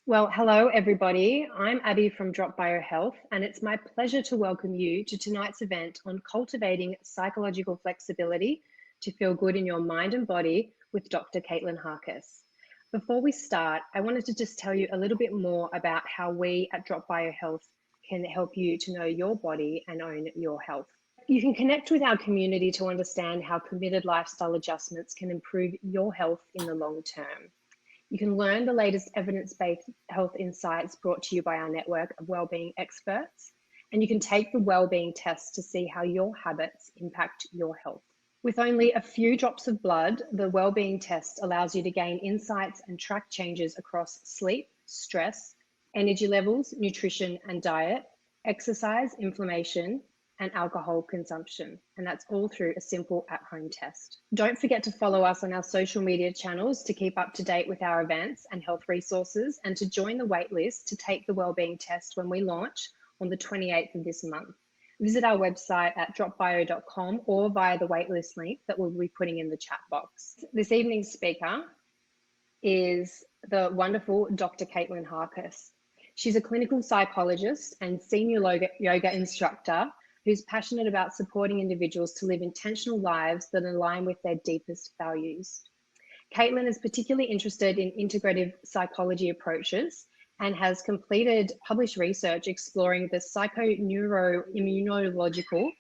Well, hello, everybody. I'm Abby from Drop Bio Health, and it's my pleasure to welcome you to tonight's event on cultivating psychological flexibility to feel good in your mind and body with Dr. Kaitlin Harkis. Before we start, I wanted to just tell you a little bit more about how we at Drop Bio Health can help you to know your body and own your health. You can connect with our community to understand how committed lifestyle adjustments can improve your health in the long term. You can learn the latest evidence-based health insights brought to you by our network of wellbeing experts, and you can take the wellbeing test to see how your habits impact your health. With only a few drops of blood, the wellbeing test allows you to gain insights and track changes across sleep, stress, energy levels, nutrition and diet, exercise, inflammation, and alcohol consumption. And that's all through a simple at-home test. Don't forget to follow us on our social media channels to keep up to date with our events and health resources, and to join the waitlist to take the wellbeing test when we launch on the 28th of this month. Visit our website at dropbio.com or via the waitlist link that we'll be putting in the chat box. This evening's speaker is the wonderful Dr. Kaitlin Harkis. She's a clinical psychologist and senior yoga instructor who's passionate about supporting individuals to live intentional lives that align with their deepest values. Kaitlin is particularly interested in integrative psychology approaches and has completed published research exploring the psychoneuroimmunological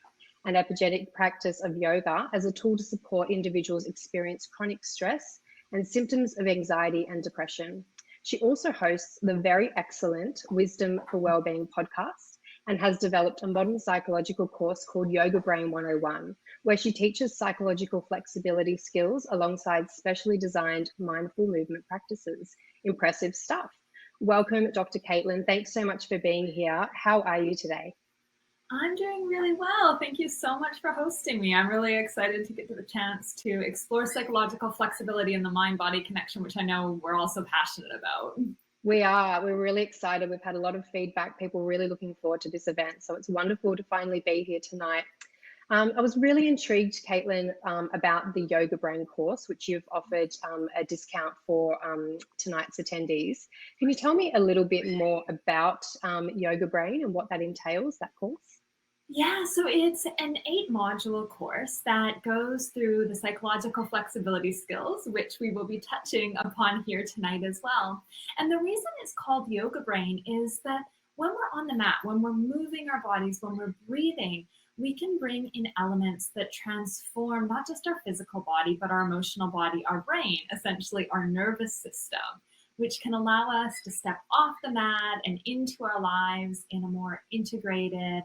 and epigenetic practice of yoga as a tool to support individuals experience chronic stress and symptoms of anxiety and depression. She also hosts the very excellent Wisdom for Wellbeing podcast and has developed a modern psychological course called Yoga Brain 101, where she teaches psychological flexibility skills alongside specially designed mindful movement practices. Impressive stuff. Welcome, Dr. Kaitlin. Thanks so much for being here. How are you today? I'm doing really well. Thank you so much for hosting me. I'm really excited to get to the chance to explore psychological flexibility and the mind-body connection, which I know we're also passionate about. We're really excited. We've had a lot of feedback, people really looking forward to this event. So it's wonderful to finally be here tonight. I was really intrigued, Kaitlin, about the Yoga Brain course, which you've offered a discount for tonight's attendees. Can you tell me a little bit more about Yoga Brain and what that entails, that course? Yeah, so it's an 8-module course that goes through the psychological flexibility skills, which we will be touching upon here tonight as well. And the reason it's called Yoga Brain is that when we're on the mat, when we're moving our bodies, when we're breathing, we can bring in elements that transform not just our physical body, but our emotional body, our brain, essentially our nervous system, which can allow us to step off the mat and into our lives in a more integrated,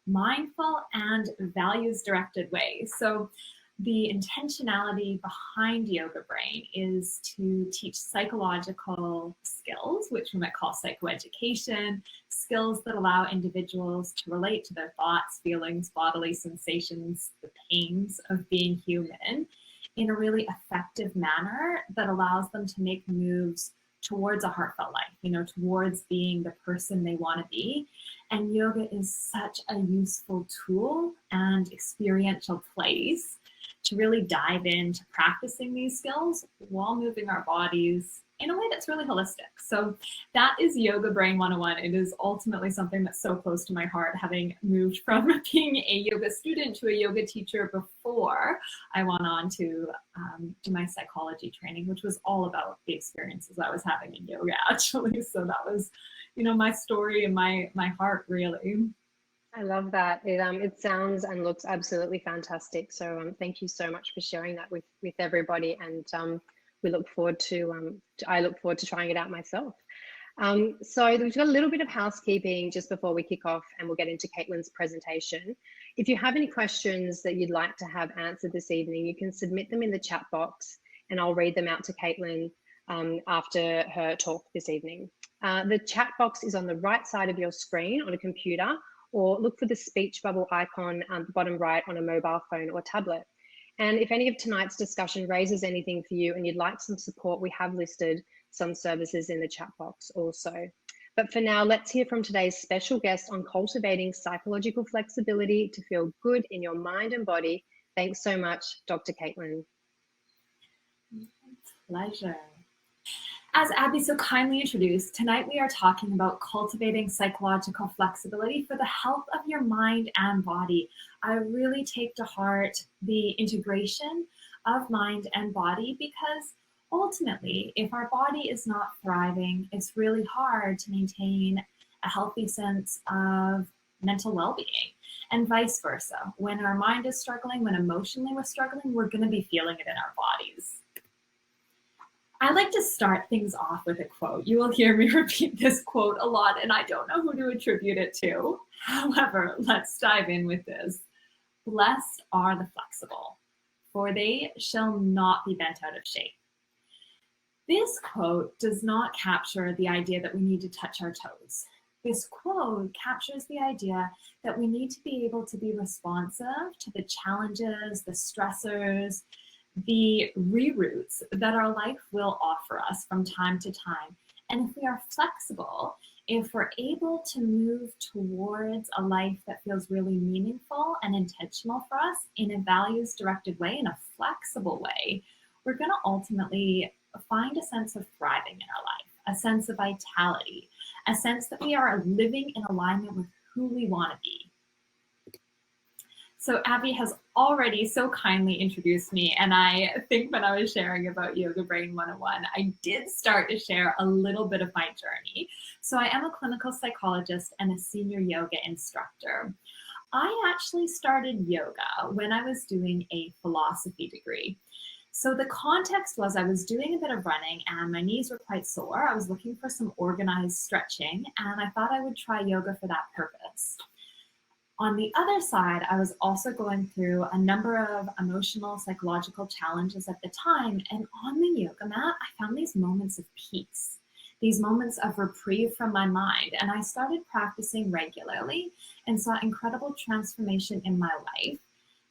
mindful, and values-directed way. So the intentionality behind Yoga Brain is to teach psychological skills, which we might call psychoeducation, skills that allow individuals to relate to their thoughts, feelings, bodily sensations, the pains of being human in a really effective manner that allows them to make moves towards a heartfelt life, towards being the person they want to be. And yoga is such a useful tool and experiential place to really dive into practicing these skills while moving our bodies in a way that's really holistic. So that is Yoga Brain 101. It is ultimately something that's so close to my heart, having moved from being a yoga student to a yoga teacher before I went on to do my psychology training, which was all about the experiences I was having in yoga, actually. So that was, my story and my heart, really. I love that. It sounds and looks absolutely fantastic. So thank you so much for sharing that with everybody. And we look forward to, I look forward to trying it out myself. So we've got a little bit of housekeeping just before we kick off, and we'll get into Kaitlin's presentation. If you have any questions that you'd like to have answered this evening, you can submit them in the chat box and I'll read them out to Kaitlin after her talk this evening. The chat box is on the right side of your screen on a computer, or look for the speech bubble icon at the bottom right on a mobile phone or tablet. And if any of tonight's discussion raises anything for you and you'd like some support, we have listed some services in the chat box also. But for now, let's hear from today's special guest on cultivating psychological flexibility to feel good in your mind and body. Thanks so much, Dr. Kaitlin. Pleasure. As Abby so kindly introduced, tonight we are talking about cultivating psychological flexibility for the health of your mind and body. I really take to heart the integration of mind and body because ultimately, if our body is not thriving, it's really hard to maintain a healthy sense of mental well-being, and vice versa. When our mind is struggling, when emotionally we're struggling, we're going to be feeling it in our bodies. I like to start things off with a quote. You will hear me repeat this quote a lot, and I don't know who to attribute it to. However, let's dive in with this. Blessed are the flexible, for they shall not be bent out of shape. This quote does not capture the idea that we need to touch our toes. This quote captures the idea that we need to be able to be responsive to the challenges, the stressors, the reroutes that our life will offer us from time to time. And if we are flexible, if we're able to move towards a life that feels really meaningful and intentional for us in a values-directed way, in a flexible way, we're going to ultimately find a sense of thriving in our life, a sense of vitality, a sense that we are living in alignment with who we want to be. So Abby has already so kindly introduced me, and I think when I was sharing about Yoga Brain 101, I did start to share a little bit of my journey. So I am a clinical psychologist and a senior yoga instructor. I actually started yoga when I was doing a philosophy degree. So the context was I was doing a bit of running and my knees were quite sore. I was looking for some organized stretching, and I thought I would try yoga for that purpose. On the other side, I was also going through a number of emotional, psychological challenges at the time. And on the yoga mat, I found these moments of peace, these moments of reprieve from my mind. And I started practicing regularly and saw incredible transformation in my life.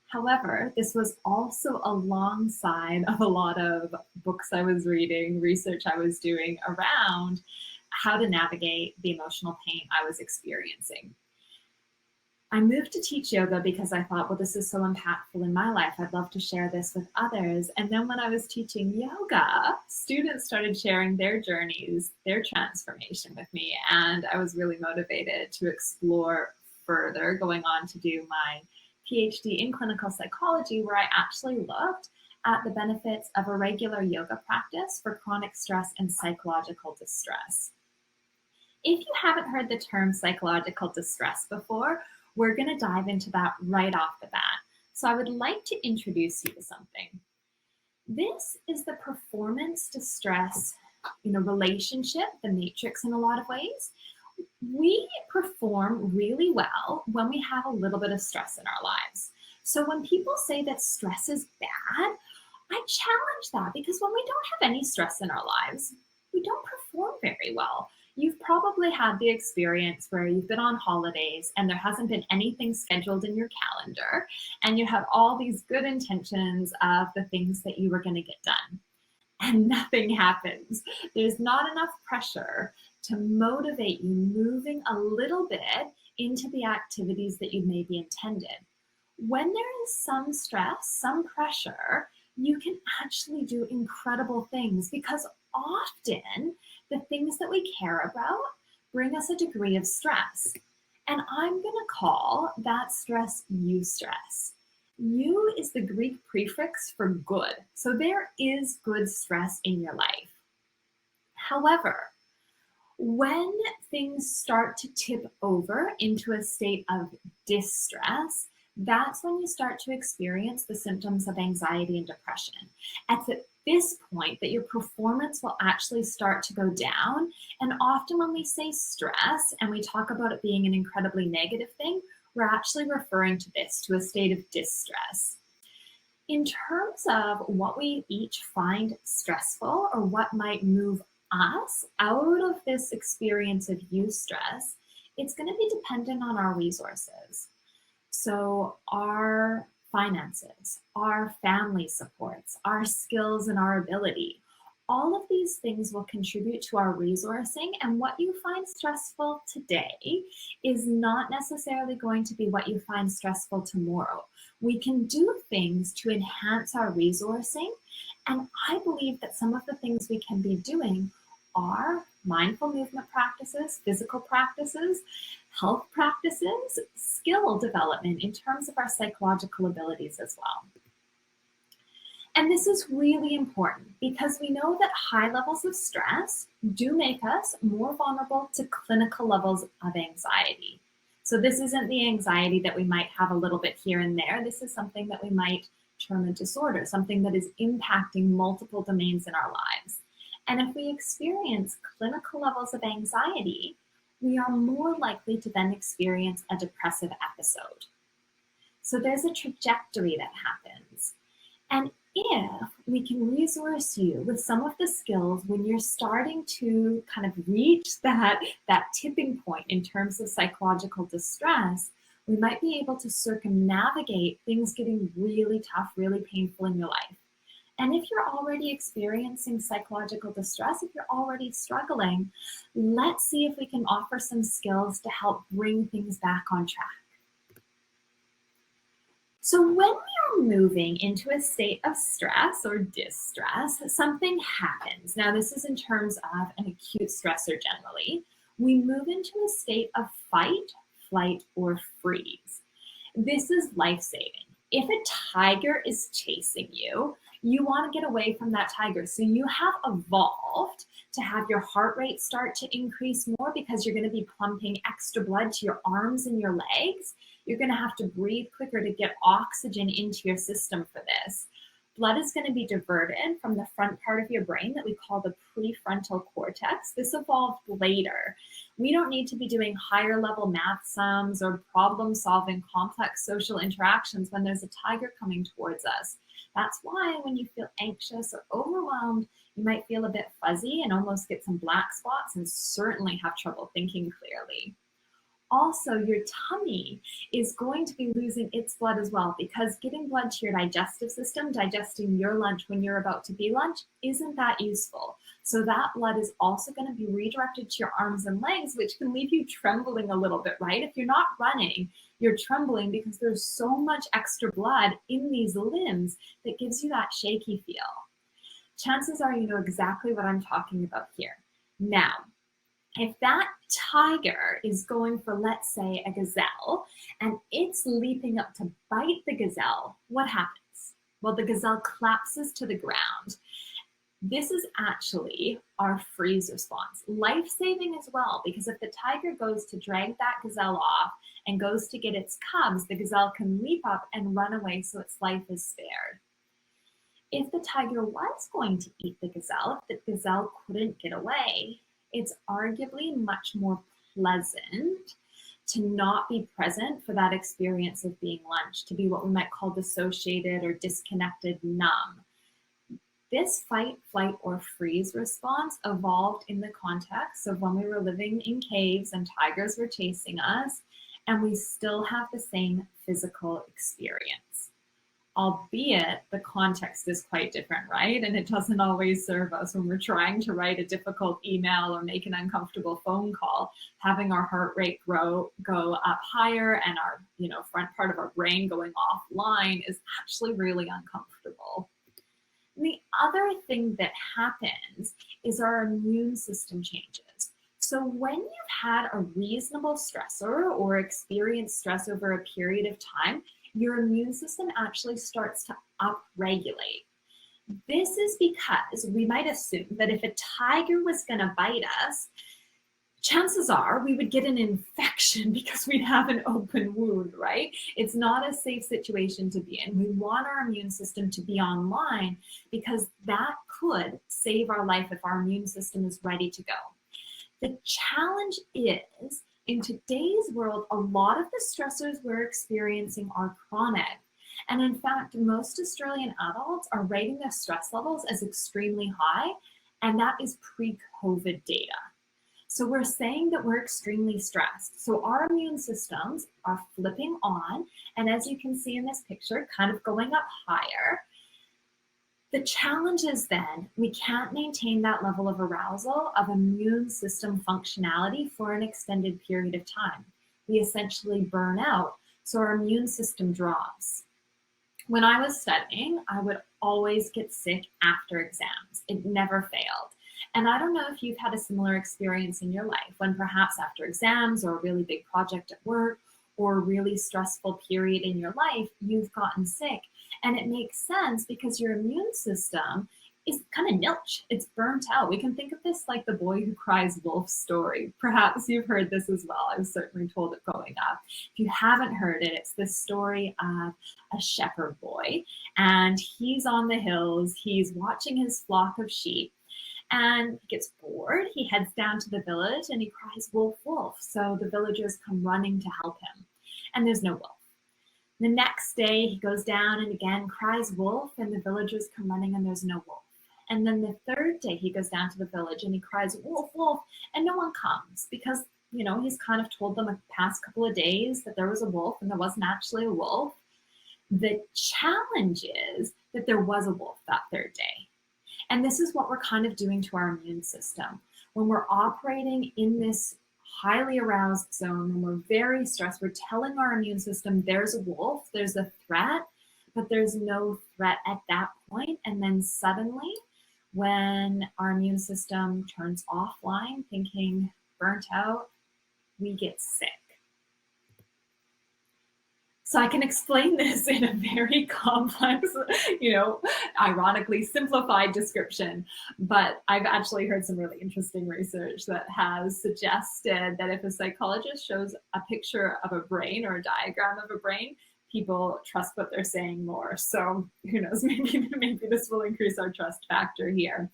However, this was also alongside of a lot of books I was reading, research I was doing around how to navigate the emotional pain I was experiencing. I moved to teach yoga because I thought, well, this is so impactful in my life. I'd love to share this with others. And then when I was teaching yoga, students started sharing their journeys, their transformation with me. And I was really motivated to explore further, going on to do my PhD in clinical psychology, where I actually looked at the benefits of a regular yoga practice for chronic stress and psychological distress. If you haven't heard the term psychological distress before, we're going to dive into that right off the bat. So I would like to introduce you to something. This is the performance distress, relationship, the matrix in a lot of ways. We perform really well when we have a little bit of stress in our lives. So when people say that stress is bad, I challenge that, because when we don't have any stress in our lives, we don't perform very well. You've probably had the experience where you've been on holidays and there hasn't been anything scheduled in your calendar, and you have all these good intentions of the things that you were going to get done, and nothing happens. There's not enough pressure to motivate you moving a little bit into the activities that you maybe intended. When there is some stress, some pressure, you can actually do incredible things, because often the things that we care about bring us a degree of stress. And I'm going to call that stress eustress. Eu is the Greek prefix for good. So there is good stress in your life. However, when things start to tip over into a state of distress, that's when you start to experience the symptoms of anxiety and depression. At this point, that your performance will actually start to go down. And often when we say stress and we talk about it being an incredibly negative thing, we're actually referring to this, to a state of distress. In terms of what we each find stressful, or what might move us out of this experience of eustress, it's going to be dependent on our resources. So our finances, our family supports, our skills and our ability, all of these things will contribute to our resourcing. And what you find stressful today is not necessarily going to be what you find stressful tomorrow. We can do things to enhance our resourcing. And I believe that some of the things we can be doing are mindful movement practices, physical practices, health practices, skill development in terms of our psychological abilities as well. And this is really important because we know that high levels of stress do make us more vulnerable to clinical levels of anxiety. So this isn't the anxiety that we might have a little bit here and there. This is something that we might term a disorder, something that is impacting multiple domains in our lives. And if we experience clinical levels of anxiety, we are more likely to then experience a depressive episode. So there's a trajectory that happens. And if we can resource you with some of the skills when you're starting to kind of reach that tipping point in terms of psychological distress, we might be able to circumnavigate things getting really tough, really painful in your life. And if you're already experiencing psychological distress, if you're already struggling, let's see if we can offer some skills to help bring things back on track. So when we are moving into a state of stress or distress, something happens. Now, this is in terms of an acute stressor generally. We move into a state of fight, flight, or freeze. This is life-saving. If a tiger is chasing you, you want to get away from that tiger. So you have evolved to have your heart rate start to increase more because you're going to be pumping extra blood to your arms and your legs. You're going to have to breathe quicker to get oxygen into your system for this. Blood is going to be diverted from the front part of your brain that we call the prefrontal cortex. This evolved later. We don't need to be doing higher level math sums or problem solving complex social interactions when there's a tiger coming towards us. That's why when you feel anxious or overwhelmed, you might feel a bit fuzzy and almost get some black spots and certainly have trouble thinking clearly. Also, your tummy is going to be losing its blood as well because getting blood to your digestive system, digesting your lunch when you're about to be lunch, isn't that useful. So that blood is also going to be redirected to your arms and legs, which can leave you trembling a little bit, right? If you're not running, you're trembling because there's so much extra blood in these limbs that gives you that shaky feel. Chances are you know exactly what I'm talking about here. Now, if that tiger is going for, let's say, a gazelle, and it's leaping up to bite the gazelle, what happens? Well, the gazelle collapses to the ground. This is actually our freeze response. Life-saving as well, because if the tiger goes to drag that gazelle off and goes to get its cubs, the gazelle can leap up and run away so its life is spared. If the tiger was going to eat the gazelle, if the gazelle couldn't get away, it's arguably much more pleasant to not be present for that experience of being lunch, to be what we might call dissociated or disconnected, numb. This fight, flight, or freeze response evolved in the context of when we were living in caves and tigers were chasing us, and we still have the same physical experience. Albeit the context is quite different, right? And it doesn't always serve us when we're trying to write a difficult email or make an uncomfortable phone call. Having our heart rate go up higher and our front part of our brain going offline is actually really uncomfortable. And the other thing that happens is our immune system changes. So when you've had a reasonable stressor or experienced stress over a period of time, your immune system actually starts to upregulate. This is because we might assume that if a tiger was going to bite us, chances are we would get an infection because we'd have an open wound, right? It's not a safe situation to be in. We want our immune system to be online because that could save our life if our immune system is ready to go. The challenge is, in today's world, a lot of the stressors we're experiencing are chronic. And in fact, most Australian adults are rating their stress levels as extremely high, and that is pre-COVID data. So we're saying that we're extremely stressed. So our immune systems are flipping on, and as you can see in this picture, kind of going up higher. The challenge is then we can't maintain that level of arousal of immune system functionality for an extended period of time. We essentially burn out, so our immune system drops. When I was studying, I would always get sick after exams. It never failed. And I don't know if you've had a similar experience in your life when perhaps after exams or a really big project at work or a really stressful period in your life, you've gotten sick. And it makes sense because your immune system is kind of nilch. It's burnt out. We can think of this like the boy who cries wolf story. Perhaps you've heard this as well. I was certainly told it growing up. If you haven't heard it, it's the story of a shepherd boy, and he's on the hills. He's watching his flock of sheep, and he gets bored. He heads down to the village and he cries, "Wolf, wolf." So the villagers come running to help him, and there's no wolf. The next day he goes down and again cries, "Wolf," and the villagers come running and there's no wolf. And then the third day he goes down to the village and he cries, "Wolf, wolf," and no one comes because, he's kind of told them the past couple of days that there was a wolf and there wasn't actually a wolf. The challenge is that there was a wolf that third day. And this is what we're kind of doing to our immune system. When we're operating in this highly aroused zone, when we're very stressed, we're telling our immune system there's a wolf, there's a threat, but there's no threat at that point. And then suddenly, when our immune system turns offline, thinking burnt out, we get sick. So I can explain this in a very complex, ironically simplified description, but I've actually heard some really interesting research that has suggested that if a psychologist shows a picture of a brain or a diagram of a brain, people trust what they're saying more. So who knows, maybe this will increase our trust factor here.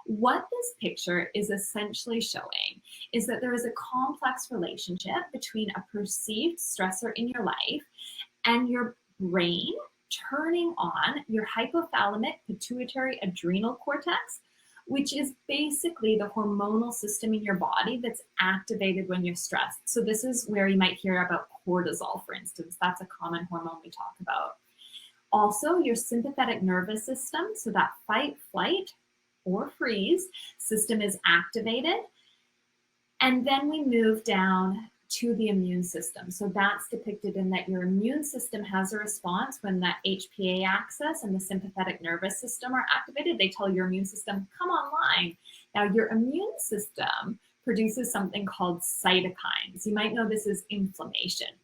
What this picture is essentially showing is that there is a complex relationship between a perceived stressor in your life and your brain turning on your hypothalamic pituitary adrenal cortex, which is basically the hormonal system in your body that's activated when you're stressed. So this is where you might hear about cortisol, for instance. That's a common hormone we talk about. Also, your sympathetic nervous system, so that fight, flight, or freeze system is activated. And then we move down to the immune system. So that's depicted in that your immune system has a response when that HPA axis and the sympathetic nervous system are activated. They tell your immune system, come online. Now, your immune system produces something called cytokines. You might know this as inflammation.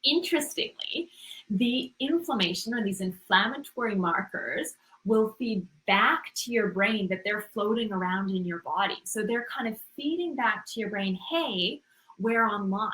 Interestingly, the inflammation or these inflammatory markers will feed back to your brain that they're floating around in your body. So they're kind of feeding back to your brain, hey, we're online.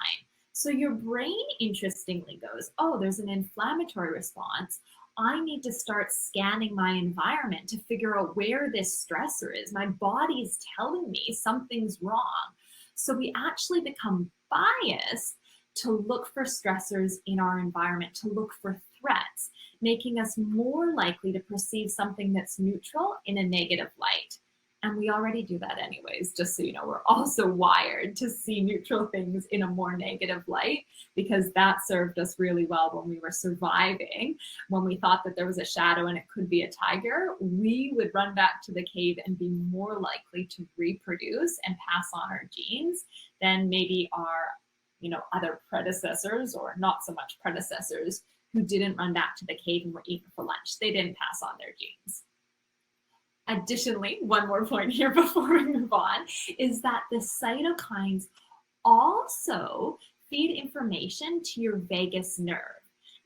So your brain interestingly goes, oh, there's an inflammatory response. I need to start scanning my environment to figure out where this stressor is. My body's telling me something's wrong. So we actually become biased to look for stressors in our environment, to look for threats, making us more likely to perceive something that's neutral in a negative light. And we already do that anyways, just so you know, we're also wired to see neutral things in a more negative light because that served us really well when we were surviving. When we thought that there was a shadow and it could be a tiger, we would run back to the cave and be more likely to reproduce and pass on our genes than maybe our other predecessors, or not so much predecessors, who didn't run back to the cave and were eaten for lunch. They didn't pass on their genes. Additionally, one more point here before we move on, is that the cytokines also feed information to your vagus nerve.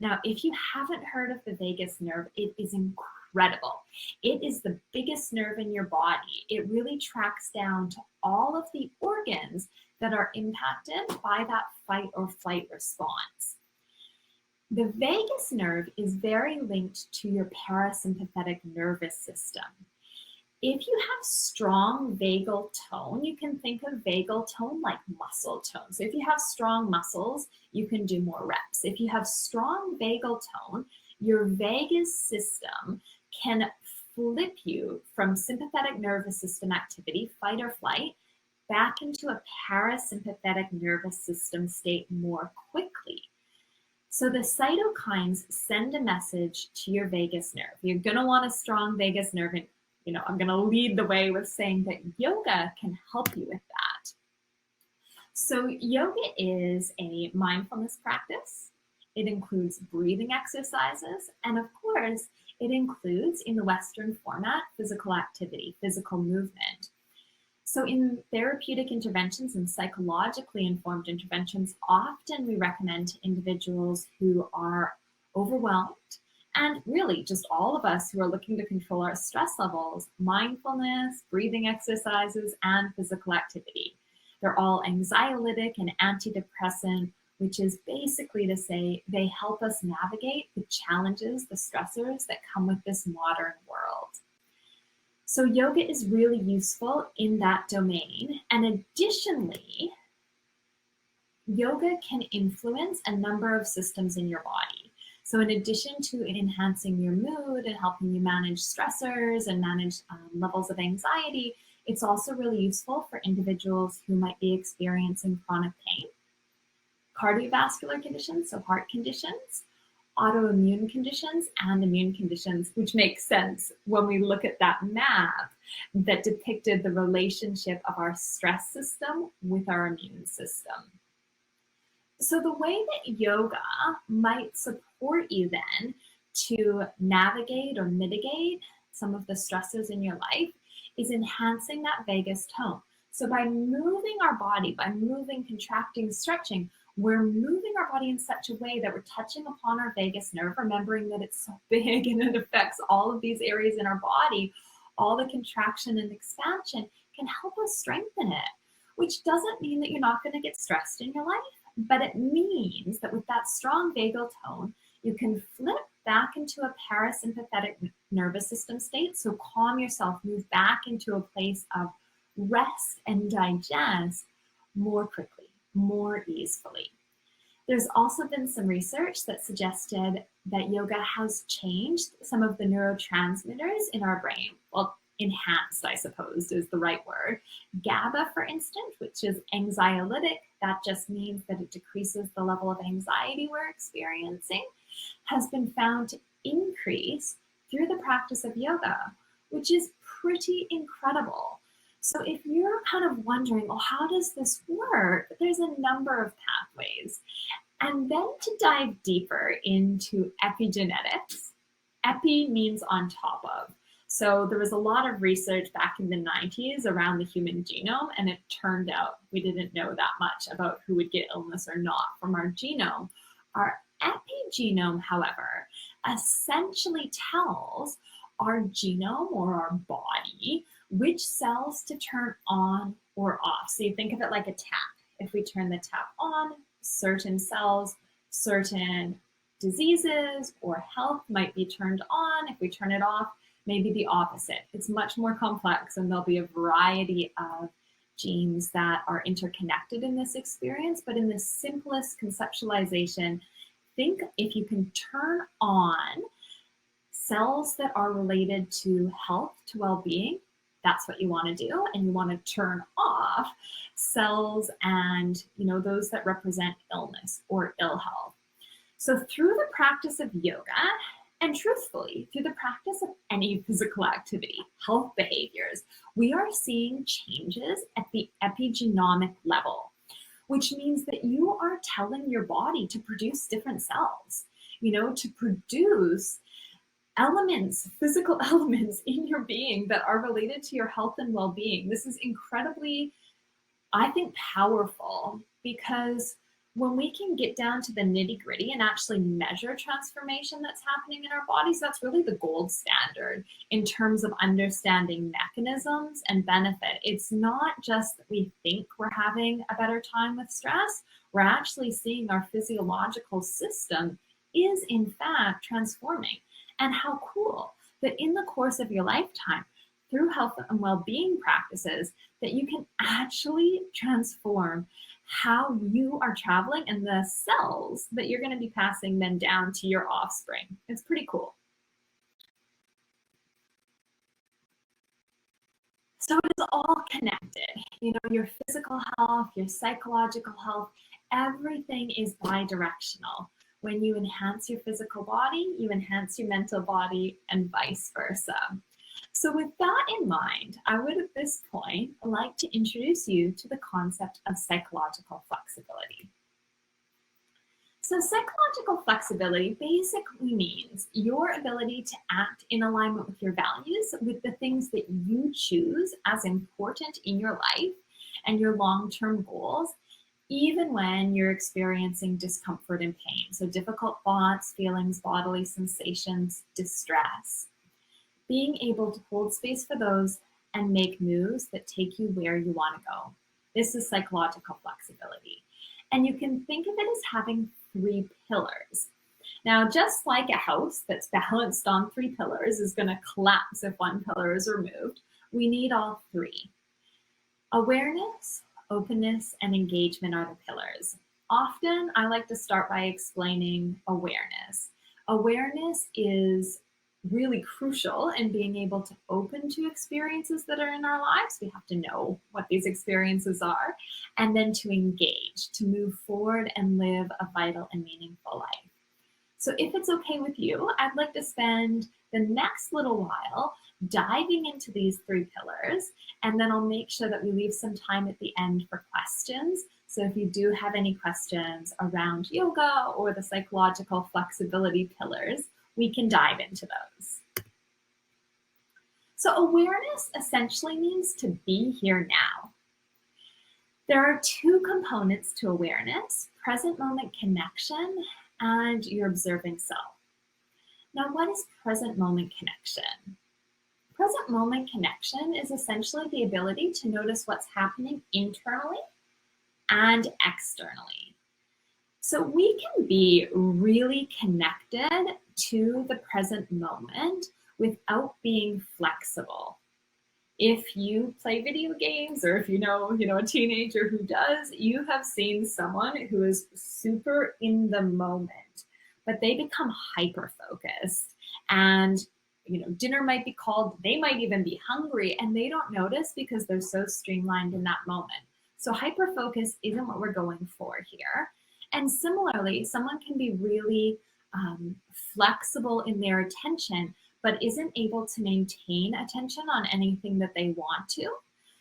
Now, if you haven't heard of the vagus nerve, it is incredible. It is the biggest nerve in your body. It really tracks down to all of the organs that are impacted by that fight or flight response. The vagus nerve is very linked to your parasympathetic nervous system. If you have strong vagal tone, you can think of vagal tone like muscle tone. So if you have strong muscles, you can do more reps. If you have strong vagal tone, your vagus system can flip you from sympathetic nervous system activity, fight or flight, back into a parasympathetic nervous system state more quickly. So the cytokines send a message to your vagus nerve. You're going to want a strong vagus nerve. And, I'm going to lead the way with saying that yoga can help you with that. So yoga is a mindfulness practice. It includes breathing exercises. And of course, it includes, in the Western format, physical activity, physical movement. So in therapeutic interventions and psychologically informed interventions, often we recommend to individuals who are overwhelmed, and really just all of us who are looking to control our stress levels, mindfulness, breathing exercises, and physical activity. They're all anxiolytic and antidepressant, which is basically to say they help us navigate the challenges, the stressors that come with this modern world. So yoga is really useful in that domain. And additionally, yoga can influence a number of systems in your body. So in addition to enhancing your mood and helping you manage stressors and manage levels of anxiety, it's also really useful for individuals who might be experiencing chronic pain, cardiovascular conditions, so heart conditions, autoimmune conditions, and immune conditions, which makes sense when we look at that map that depicted the relationship of our stress system with our immune system. So the way that yoga might support you then to navigate or mitigate some of the stresses in your life is enhancing that vagus tone. So by moving our body, by moving, contracting, stretching, we're moving our body in such a way that we're touching upon our vagus nerve, remembering that it's so big and it affects all of these areas in our body. All the contraction and expansion can help us strengthen it, which doesn't mean that you're not going to get stressed in your life, but it means that with that strong vagal tone, you can flip back into a parasympathetic nervous system state. So calm yourself, move back into a place of rest and digest more quickly, more easily. There's also been some research that suggested that yoga has changed some of the neurotransmitters in our brain. Well, enhanced, I suppose, is the right word. GABA, for instance, which is anxiolytic, that just means that it decreases the level of anxiety we're experiencing, has been found to increase through the practice of yoga, which is pretty incredible. So if you're kind of wondering, well, how does this work? There's a number of pathways. And then to dive deeper into epigenetics, epi means on top of. So there was a lot of research back in the 90s around the human genome, and it turned out we didn't know that much about who would get illness or not from our genome. Our epigenome, however, essentially tells our genome or our body which cells to turn on or off. So you think of it like a tap. If we turn the tap on, certain cells, certain diseases or health might be turned on. If we turn it off, maybe the opposite. It's much more complex, and there'll be a variety of genes that are interconnected in this experience. But in the simplest conceptualization, think if you can turn on cells that are related to health, to well-being, that's what you want to do. And you want to turn off cells and those that represent illness or ill health. So through the practice of yoga, and truthfully, through the practice of any physical activity, health behaviors, we are seeing changes at the epigenomic level, which means that you are telling your body to produce different cells, to produce elements, physical elements in your being that are related to your health and well-being. This is incredibly, I think, powerful, because when we can get down to the nitty-gritty and actually measure transformation that's happening in our bodies, that's really the gold standard in terms of understanding mechanisms and benefit. It's not just that we think we're having a better time with stress. We're actually seeing our physiological system is in fact transforming. And how cool that in the course of your lifetime, through health and well-being practices, that you can actually transform how you are traveling and the cells that you're going to be passing then down to your offspring. It's pretty cool. So it is all connected. Your physical health, your psychological health, everything is bi-directional. When you enhance your physical body, you enhance your mental body, and vice versa. So with that in mind, I would at this point like to introduce you to the concept of psychological flexibility. So psychological flexibility basically means your ability to act in alignment with your values, with the things that you choose as important in your life and your long-term goals, even when you're experiencing discomfort and pain. So difficult thoughts, feelings, bodily sensations, distress. Being able to hold space for those and make moves that take you where you want to go. This is psychological flexibility. And you can think of it as having 3 pillars. Now, just like a house that's balanced on 3 pillars is going to collapse if one pillar is removed, we need all 3. Awareness, openness, and engagement are the pillars. Often, I like to start by explaining awareness. Awareness is really crucial in being able to open to experiences that are in our lives. We have to know what these experiences are, and then to engage, to move forward and live a vital and meaningful life. So if it's okay with you, I'd like to spend the next little while diving into these 3 pillars, and then I'll make sure that we leave some time at the end for questions. So if you do have any questions around yoga or the psychological flexibility pillars, we can dive into those. So awareness essentially means to be here now. There are 2 components to awareness: present moment connection and your observing self. Now, what is present moment connection? Present moment connection is essentially the ability to notice what's happening internally and externally. So we can be really connected to the present moment without being flexible. If you play video games, or if you know a teenager who does, you have seen someone who is super in the moment, but they become hyper focused, and dinner might be called, they might even be hungry, and they don't notice because they're so streamlined in that moment. So hyper focus isn't what we're going for here. And similarly, someone can be really flexible in their attention, but isn't able to maintain attention on anything that they want to.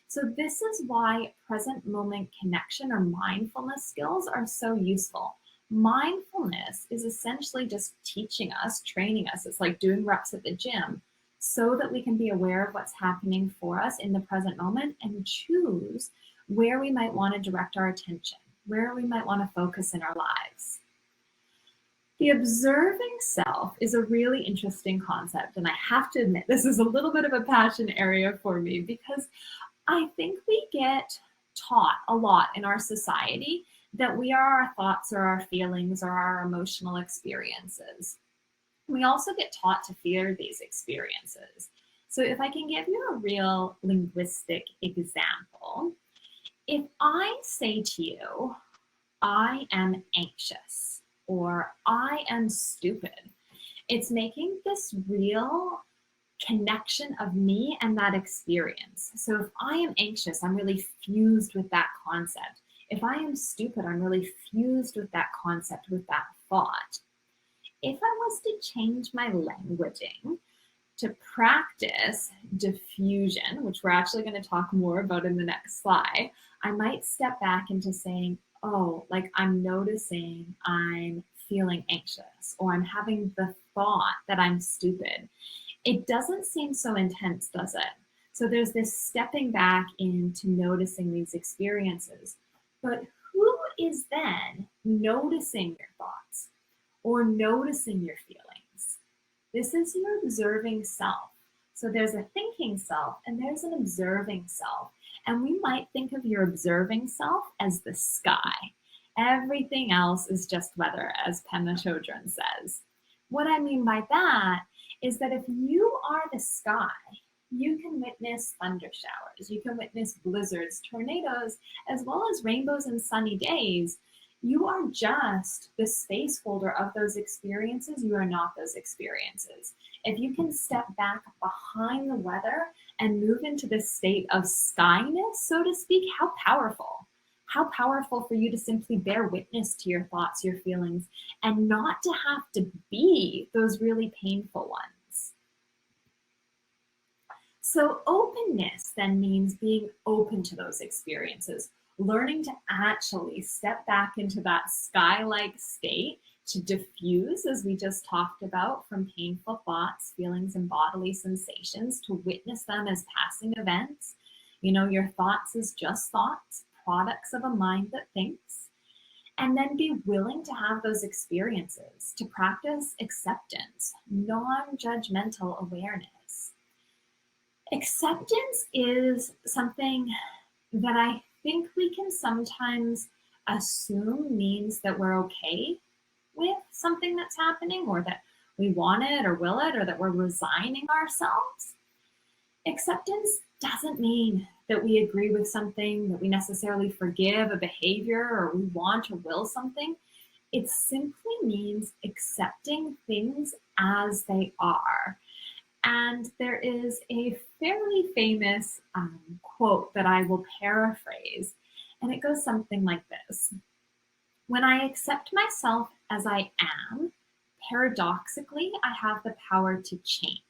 So this is why present moment connection or mindfulness skills are so useful. Mindfulness is essentially just teaching us, training us. It's like doing reps at the gym, so that we can be aware of what's happening for us in the present moment and choose where we might want to direct our attention, where we might want to focus in our lives. The observing self is a really interesting concept, and I have to admit, this is a little bit of a passion area for me, because I think we get taught a lot in our society that we are our thoughts or our feelings or our emotional experiences. We also get taught to fear these experiences. So if I can give you a real linguistic example, if I say to you, I am anxious, or I am stupid, it's making this real connection of me and that experience. So if I am anxious, I'm really fused with that concept. If I am stupid, I'm really fused with that concept, with that thought. If I was to change my languaging to practice diffusion, which we're actually going to talk more about in the next slide, I might step back into saying, oh, like I'm noticing I'm feeling anxious, or I'm having the thought that I'm stupid. It doesn't seem so intense, does it? So there's this stepping back into noticing these experiences. But who is then noticing your thoughts or noticing your feelings? This is your observing self. So there's a thinking self and there's an observing self. And we might think of your observing self as the sky. Everything else is just weather, as Pema Chodron says. What I mean by that is that if you are the sky, you can witness thunder showers, you can witness blizzards, tornadoes, as well as rainbows and sunny days. You are just the space holder of those experiences. You are not those experiences. If you can step back behind the weather and move into this state of skyness, so to speak, how powerful. How powerful for you to simply bear witness to your thoughts, your feelings, and not to have to be those really painful ones. So openness then means being open to those experiences, learning to actually step back into that sky-like state to diffuse, as we just talked about, from painful thoughts, feelings, and bodily sensations, to witness them as passing events. Your thoughts is just thoughts, products of a mind that thinks. And then be willing to have those experiences, to practice acceptance, non-judgmental awareness. Acceptance is something that I think we can sometimes assume means that we're okay with something that's happening, or that we want it or will it, or that we're resigning ourselves. Acceptance doesn't mean that we agree with something, that we necessarily forgive a behavior, or we want or will something. It simply means accepting things as they are. And there is a fairly famous quote that I will paraphrase, and it goes something like this. When I accept myself as I am, paradoxically, I have the power to change.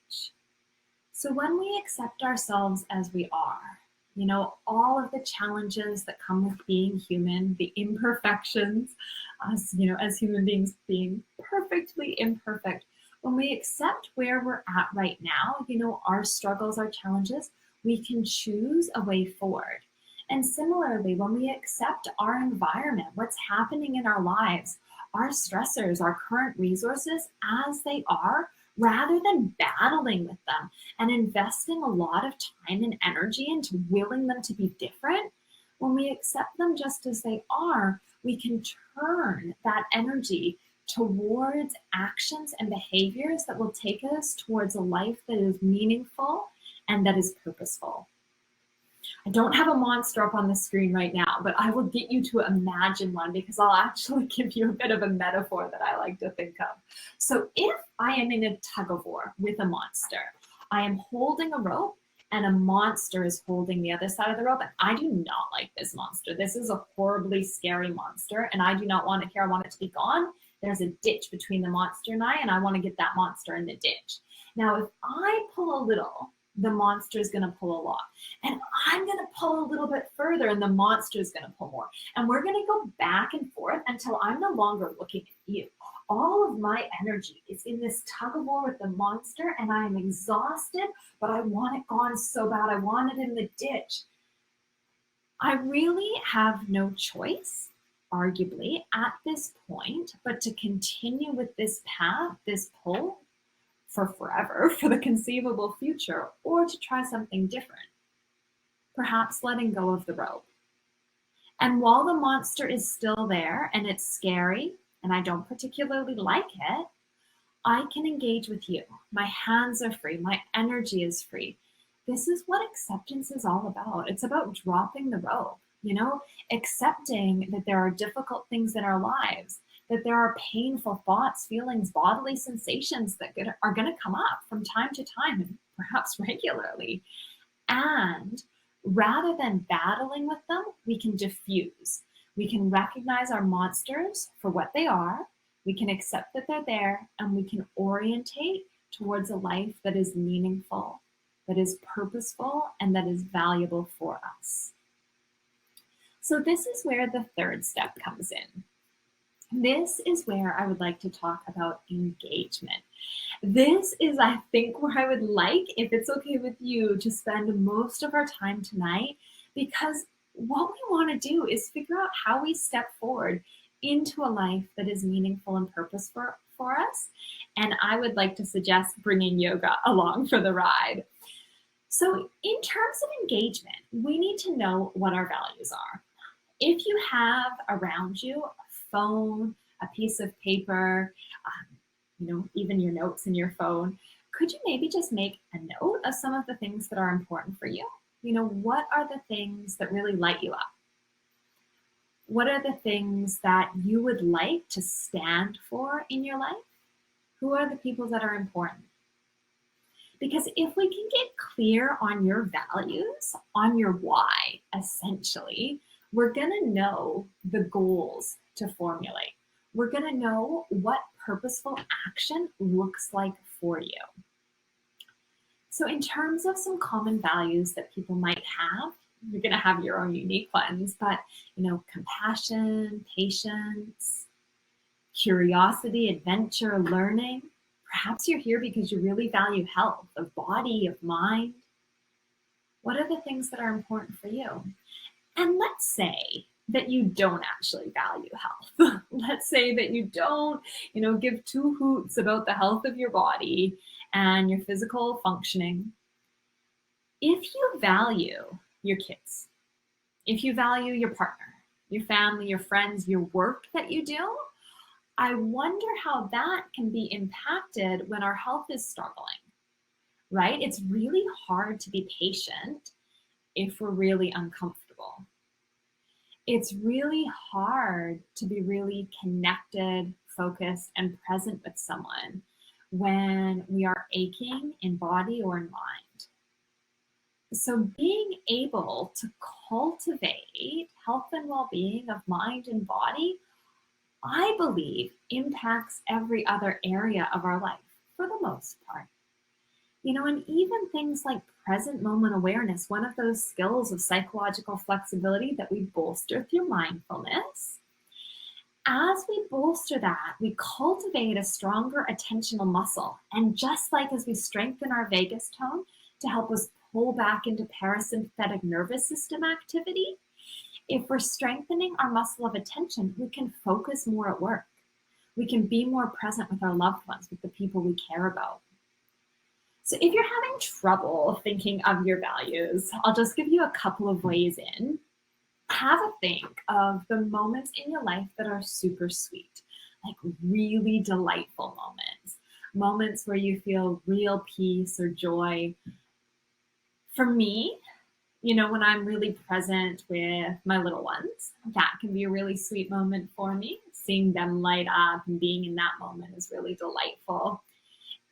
So when we accept ourselves as we are, all of the challenges that come with being human, the imperfections, us, as human beings being perfectly imperfect, when we accept where we're at right now, our struggles, our challenges, we can choose a way forward. And similarly, when we accept our environment, what's happening in our lives, our stressors, our current resources as they are, rather than battling with them and investing a lot of time and energy into willing them to be different, when we accept them just as they are, we can turn that energy towards actions and behaviors that will take us towards a life that is meaningful and that is purposeful. I don't have a monster up on the screen right now, but I will get you to imagine one, because I'll actually give you a bit of a metaphor that I like to think of. So if I am in a tug of war with a monster, I am holding a rope and a monster is holding the other side of the rope, and I do not like this monster. This is a horribly scary monster, and I do not want it here. I want it to be gone. There's a ditch between the monster and I want to get that monster in the ditch. Now, if I pull a little, the monster is going to pull a lot. And I'm going to pull a little bit further, and the monster is going to pull more. And we're going to go back and forth until I'm no longer looking at you. All of my energy is in this tug of war with the monster, and I am exhausted, but I want it gone so bad. I want it in the ditch. I really have no choice, arguably, at this point, but to continue with this path, this pull, for forever, for the conceivable future, or to try something different, perhaps letting go of the rope. And while the monster is still there and it's scary and I don't particularly like it, I can engage with you. My hands are free, my energy is free. This is what acceptance is all about. It's about dropping the rope, accepting that there are difficult things in our lives, that there are painful thoughts, feelings, bodily sensations that are going to come up from time to time, and perhaps regularly. And rather than battling with them, we can diffuse. We can recognize our monsters for what they are. We can accept that they're there, and we can orientate towards a life that is meaningful, that is purposeful, and that is valuable for us. So this is where the third step comes in. This is where I would like to talk about engagement. This is, I think, where I would like, if it's okay with you, to spend most of our time tonight, because what we want to do is figure out how we step forward into a life that is meaningful and purposeful for us. And I would like to suggest bringing yoga along for the ride. So in terms of engagement, we need to know what our values are. If you have around you a phone, a piece of paper, even your notes in your phone, could you maybe just make a note of some of the things that are important for you? What are the things that really light you up? What are the things that you would like to stand for in your life? Who are the people that are important? Because if we can get clear on your values, on your why, essentially, we're going to know the goals to formulate. We're going to know what purposeful action looks like for you. So in terms of some common values that people might have, you're going to have your own unique ones, but compassion, patience, curiosity, adventure, learning. Perhaps you're here because you really value health of body, of mind. What are the things that are important for you? And let's say that you don't actually value health. Let's say that you don't, give two hoots about the health of your body and your physical functioning. If you value your kids, if you value your partner, your family, your friends, your work that you do, I wonder how that can be impacted when our health is struggling, right? It's really hard to be patient if we're really uncomfortable. It's really hard to be really connected, focused, and present with someone when we are aching in body or in mind. So being able to cultivate health and well-being of mind and body, I believe, impacts every other area of our life for the most part. And even things like present moment awareness, one of those skills of psychological flexibility that we bolster through mindfulness. As we bolster that, we cultivate a stronger attentional muscle. And just like as we strengthen our vagus tone to help us pull back into parasympathetic nervous system activity, if we're strengthening our muscle of attention, we can focus more at work. We can be more present with our loved ones, with the people we care about. So if you're having trouble thinking of your values, I'll just give you a couple of ways in. Have a think of the moments in your life that are super sweet, like really delightful moments where you feel real peace or joy. For me, when I'm really present with my little ones, that can be a really sweet moment for me. Seeing them light up and being in that moment is really delightful.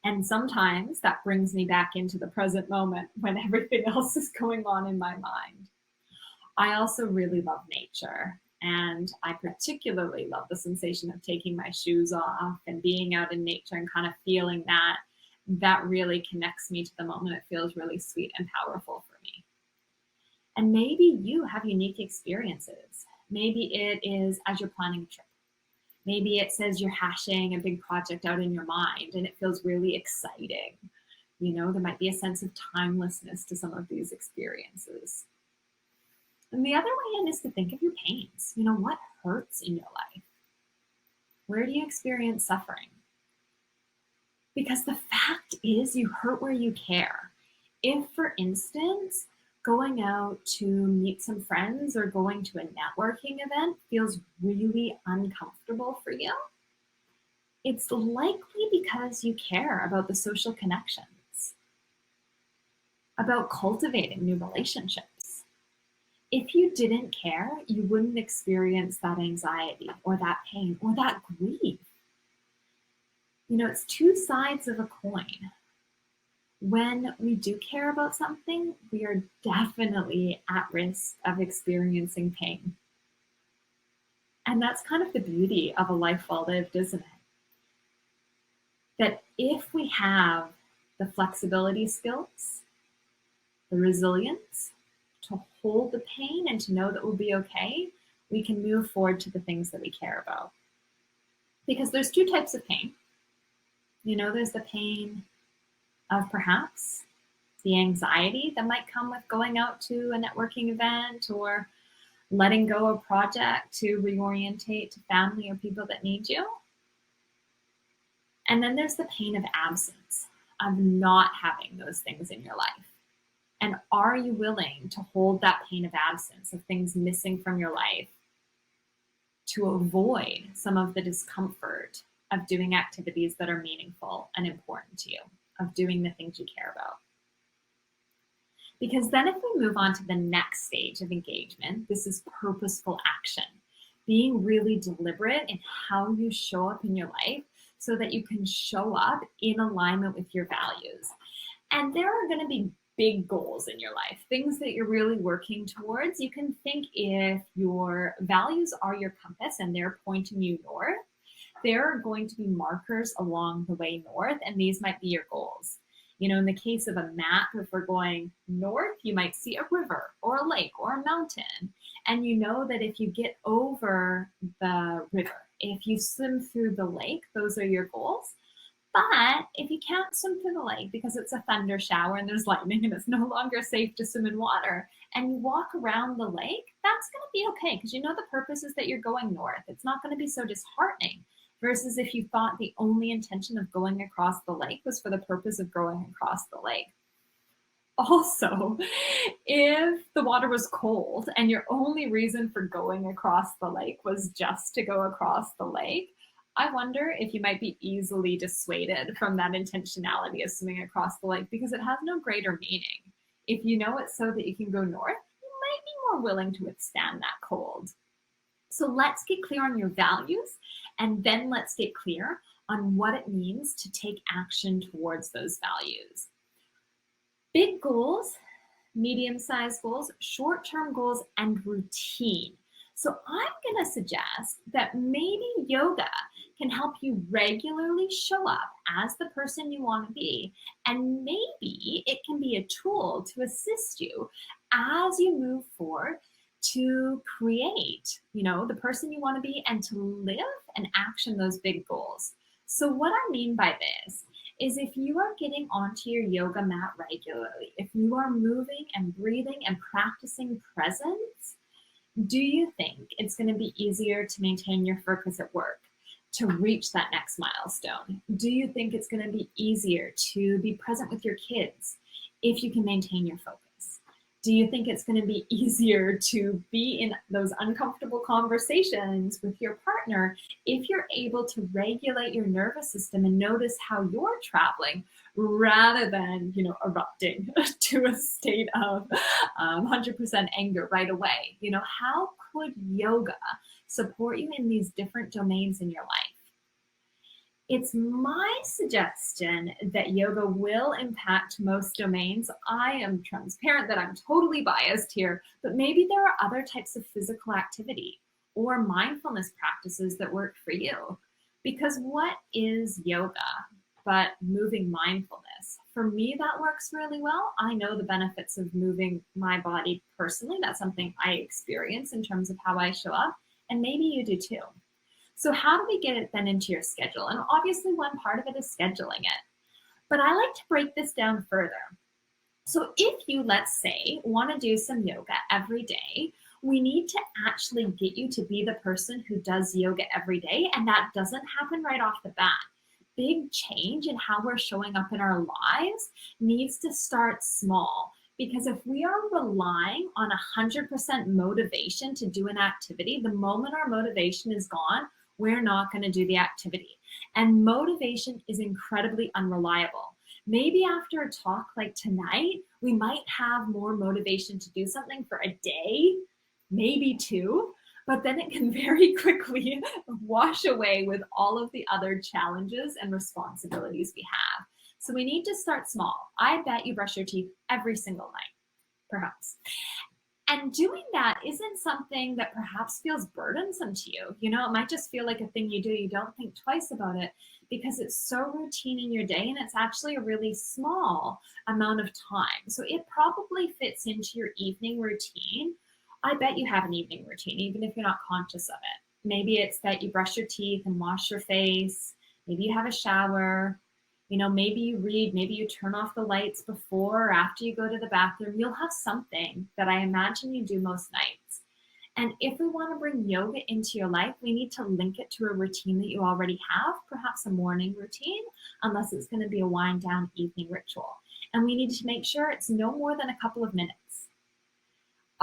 And sometimes that brings me back into the present moment when everything else is going on in my mind. I also really love nature. And I particularly love the sensation of taking my shoes off and being out in nature and kind of feeling that. That really connects me to the moment. It feels really sweet and powerful for me. And maybe you have unique experiences. Maybe it is as you're planning a trip. Maybe it says you're hashing a big project out in your mind and it feels really exciting. There might be a sense of timelessness to some of these experiences. And the other way in is to think of your pains. What hurts in your life? Where do you experience suffering? Because the fact is you hurt where you care. If, for instance, going out to meet some friends or going to a networking event feels really uncomfortable for you, it's likely because you care about the social connections, about cultivating new relationships. If you didn't care, you wouldn't experience that anxiety or that pain or that grief. It's two sides of a coin. When we do care about something, we are definitely at risk of experiencing pain. And that's kind of the beauty of a life well lived, isn't it? That if we have the flexibility skills, the resilience to hold the pain and to know that we'll be okay, we can move forward to the things that we care about. Because there's two types of pain. There's the pain of perhaps the anxiety that might come with going out to a networking event or letting go of a project to reorientate to family or people that need you. And then there's the pain of absence, of not having those things in your life. And are you willing to hold that pain of absence, of things missing from your life, to avoid some of the discomfort of doing activities that are meaningful and important to you, of doing the things you care about? Because then if we move on to the next stage of engagement, this is purposeful action, being really deliberate in how you show up in your life so that you can show up in alignment with your values. And there are going to be big goals in your life, things that you're really working towards. You can think if your values are your compass and they're pointing you north, there are going to be markers along the way north, and these might be your goals. In the case of a map, if we're going north, you might see a river or a lake or a mountain. And you know that if you get over the river, if you swim through the lake, those are your goals. But if you can't swim through the lake because it's a thunder shower and there's lightning and it's no longer safe to swim in water, and you walk around the lake, that's going to be okay because the purpose is that you're going north. It's not going to be so disheartening versus if you thought the only intention of going across the lake was for the purpose of going across the lake. Also, if the water was cold and your only reason for going across the lake was just to go across the lake, I wonder if you might be easily dissuaded from that intentionality of swimming across the lake because it has no greater meaning. If you know it's so that you can go north, you might be more willing to withstand that cold. So let's get clear on your values, and then let's get clear on what it means to take action towards those values. Big goals, medium-sized goals, short-term goals, and routine. So I'm going to suggest that maybe yoga can help you regularly show up as the person you want to be. And maybe it can be a tool to assist you as you move forward to create, the person you want to be and to live and action those big goals. So what I mean by this is if you are getting onto your yoga mat regularly, if you are moving and breathing and practicing presence, do you think it's going to be easier to maintain your focus at work, to reach that next milestone? Do you think it's going to be easier to be present with your kids if you can maintain your focus? Do you think it's going to be easier to be in those uncomfortable conversations with your partner if you're able to regulate your nervous system and notice how you're traveling rather than, erupting to a state of 100% anger right away? How could yoga support you in these different domains in your life? It's my suggestion that yoga will impact most domains. I am transparent that I'm totally biased here, but maybe there are other types of physical activity or mindfulness practices that work for you. Because what is yoga but moving mindfulness? For me, that works really well. I know the benefits of moving my body personally. That's something I experience in terms of how I show up, and maybe you do too. So how do we get it then into your schedule? And obviously one part of it is scheduling it. But I like to break this down further. So if you, let's say, want to do some yoga every day, we need to actually get you to be the person who does yoga every day. And that doesn't happen right off the bat. Big change in how we're showing up in our lives needs to start small. Because if we are relying on 100% motivation to do an activity, the moment our motivation is gone, we're not going to do the activity. And motivation is incredibly unreliable. Maybe after a talk like tonight, we might have more motivation to do something for a day, maybe two, but then it can very quickly wash away with all of the other challenges and responsibilities we have. So we need to start small. I bet you brush your teeth every single night, perhaps. And doing that isn't something that perhaps feels burdensome to you. It might just feel like a thing you do. You don't think twice about it because it's so routine in your day and it's actually a really small amount of time. So it probably fits into your evening routine. I bet you have an evening routine, even if you're not conscious of it. Maybe it's that you brush your teeth and wash your face. Maybe you have a shower. Maybe you read, maybe you turn off the lights before or after you go to the bathroom. You'll have something that I imagine you do most nights. And if we want to bring yoga into your life, we need to link it to a routine that you already have, perhaps a morning routine, unless it's going to be a wind down evening ritual. And we need to make sure it's no more than a couple of minutes.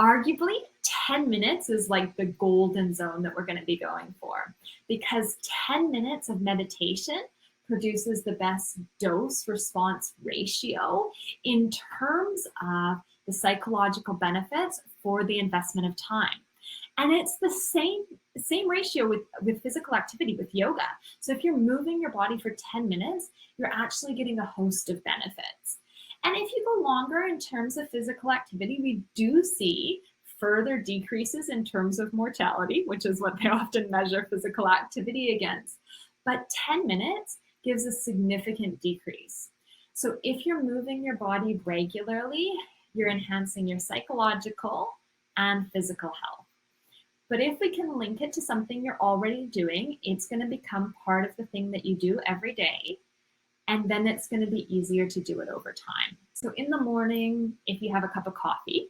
Arguably, 10 minutes is like the golden zone that we're going to be going for, because 10 minutes of meditation produces the best dose response ratio in terms of the psychological benefits for the investment of time. And it's the same ratio with physical activity, with yoga. So if you're moving your body for 10 minutes, you're actually getting a host of benefits. And if you go longer in terms of physical activity, we do see further decreases in terms of mortality, which is what they often measure physical activity against. But 10 minutes gives a significant decrease. So if you're moving your body regularly, you're enhancing your psychological and physical health. But if we can link it to something you're already doing, it's going to become part of the thing that you do every day. And then it's going to be easier to do it over time. So in the morning, if you have a cup of coffee,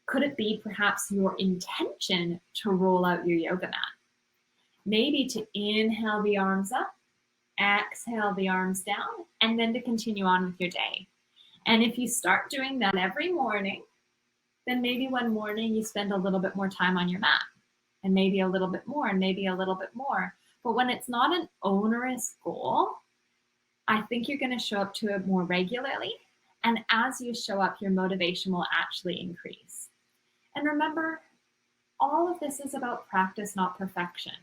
could it be perhaps your intention to roll out your yoga mat? Maybe to inhale the arms up, exhale the arms down, and then to continue on with your day. And if you start doing that every morning, then maybe one morning you spend a little bit more time on your mat, and maybe a little bit more, and maybe a little bit more. But when it's not an onerous goal, I think you're going to show up to it more regularly. And as you show up, your motivation will actually increase. And remember, all of this is about practice, not perfection,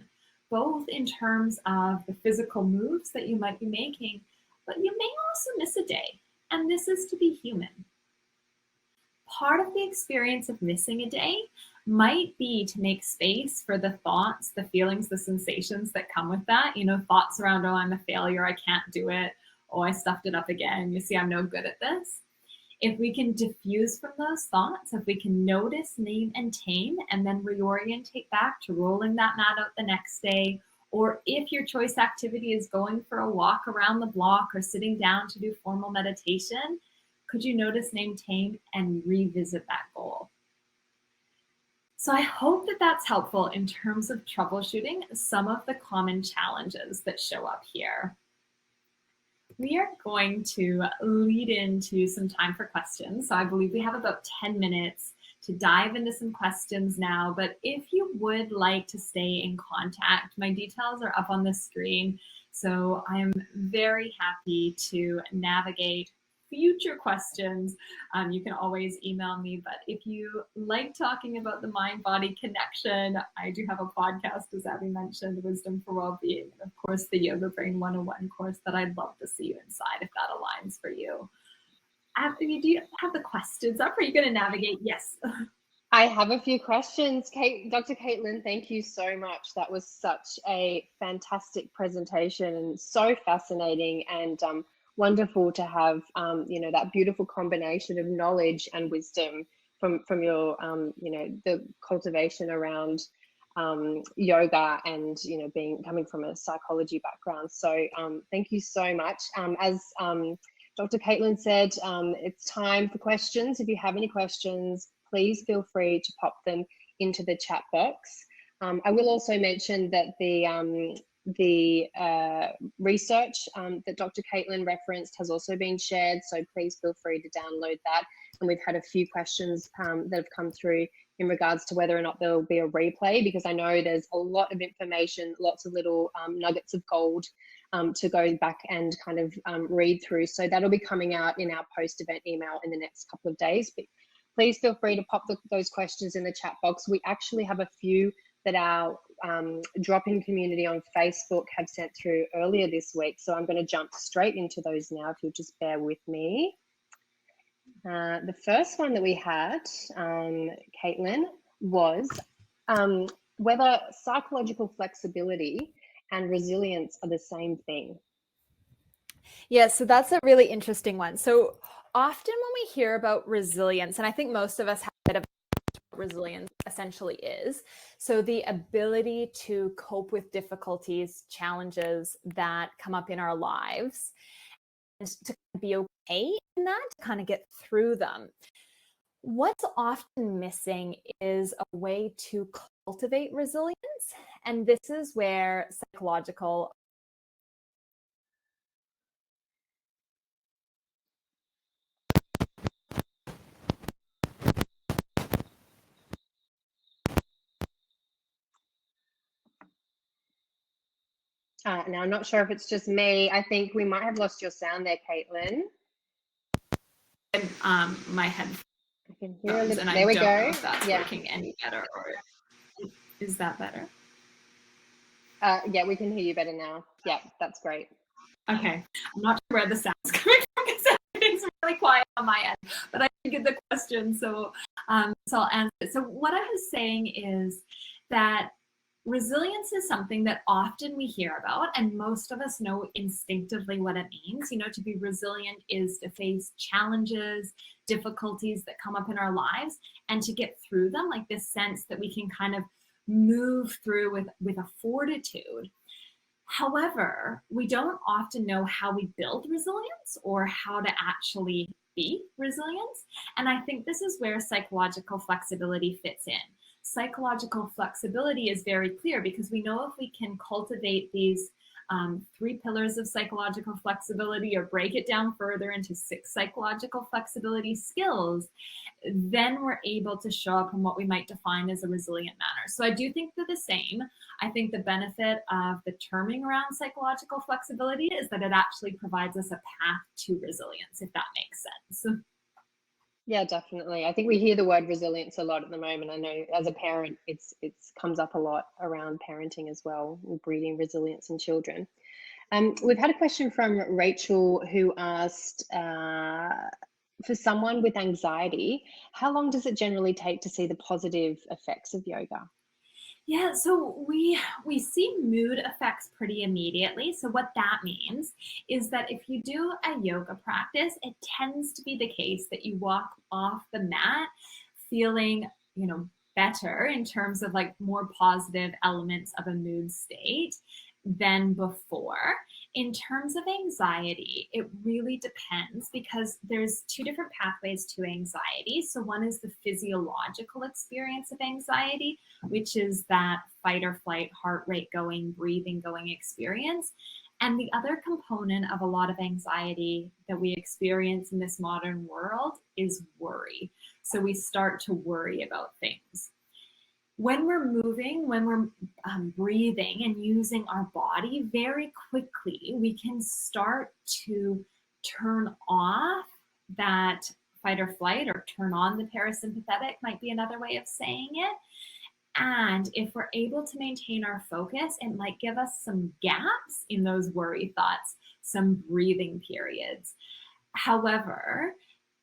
both in terms of the physical moves that you might be making, but you may also miss a day. And this is to be human. Part of the experience of missing a day might be to make space for the thoughts, the feelings, the sensations that come with that. Thoughts around, oh, I'm a failure, I can't do it. Oh, I stuffed it up again. You see, I'm no good at this. If we can diffuse from those thoughts, if we can notice, name, and tame, and then reorientate back to rolling that mat out the next day, or if your choice activity is going for a walk around the block or sitting down to do formal meditation, could you notice, name, tame, and revisit that goal? So I hope that that's helpful in terms of troubleshooting some of the common challenges that show up here. We are going to lead into some time for questions. So I believe we have about 10 minutes to dive into some questions now. But if you would like to stay in contact, my details are up on the screen. So I am very happy to navigate future questions. You can always email me, but if you like talking about the mind-body connection, I do have a podcast, as Abby mentioned, Wisdom for Wellbeing, and of course the Yoga Brain 101 course that I'd love to see you inside if that aligns for you. Abby, do you have the questions up? Are you going to navigate? Yes. I have a few questions. Dr. Kaitlin, thank you so much. That was such a fantastic presentation and so fascinating, and wonderful to have that beautiful combination of knowledge and wisdom from your the cultivation around yoga and coming from a psychology background. So thank you so much. As Dr. Kaitlin said, it's time for questions. If you have any questions, please feel free to pop them into the chat box. I will also mention that the research that Dr. Kaitlin referenced has also been shared, so please feel free to download that. And we've had a few questions that have come through in regards to whether or not there will be a replay, because I know there's a lot of information, lots of little nuggets of gold to go back and kind of read through. So that'll be coming out in our post-event email in the next couple of days. But please feel free to pop those questions in the chat box. We actually have a few that our drop-in community on Facebook have sent through earlier this week. So I'm going to jump straight into those now, if you'll just bear with me. The first one that we had, Kaitlin, was whether psychological flexibility and resilience are the same thing. Yeah, so that's a really interesting one. So often when we hear about resilience, and I think most of us have a bit of what resilience essentially is. So the ability to cope with difficulties, challenges that come up in our lives, and to be okay in that, to kind of get through them. What's often missing is a way to cultivate resilience. And this is where psychological now, I'm not sure if it's just me. I think we might have lost your sound there, Kaitlin. My headphones. I can hear a little. And There we go. Know if that's working any better, or is that better? Yeah, we can hear you better now. Yeah, that's great. Okay, I'm not sure where the sound's coming from because everything's really quiet on my end, but I did get the question, so I'll answer it. So what I was saying is that Resilience is something that often we hear about, and most of us know instinctively what it means. To be resilient is to face challenges, difficulties that come up in our lives, and to get through them, like this sense that we can kind of move through with a fortitude. However, we don't often know how we build resilience or how to actually be resilient. And I think this is where psychological flexibility fits in. Psychological flexibility is very clear because we know if we can cultivate these 3 pillars of psychological flexibility, or break it down further into 6 psychological flexibility skills, then we're able to show up in what we might define as a resilient manner. So I do think they're the same. I think the benefit of the terming around psychological flexibility is that it actually provides us a path to resilience, if that makes sense. Yeah, definitely. I think we hear the word resilience a lot at the moment. I know as a parent, it's comes up a lot around parenting as well, breeding resilience in children. We've had a question from Rachel who asked, for someone with anxiety, how long does it generally take to see the positive effects of yoga? Yeah, so we see mood effects pretty immediately. So what that means is that if you do a yoga practice, it tends to be the case that you walk off the mat feeling, better in terms of like more positive elements of a mood state than before. In terms of anxiety, it really depends because there's 2 different pathways to anxiety. So one is the physiological experience of anxiety, which is that fight or flight, heart rate going, breathing going experience. And the other component of a lot of anxiety that we experience in this modern world is worry. So we start to worry about things. When we're moving, when we're breathing and using our body, very quickly we can start to turn off that fight or flight, or turn on the parasympathetic, might be another way of saying it. And if we're able to maintain our focus, it might give us some gaps in those worry thoughts, some breathing periods. However,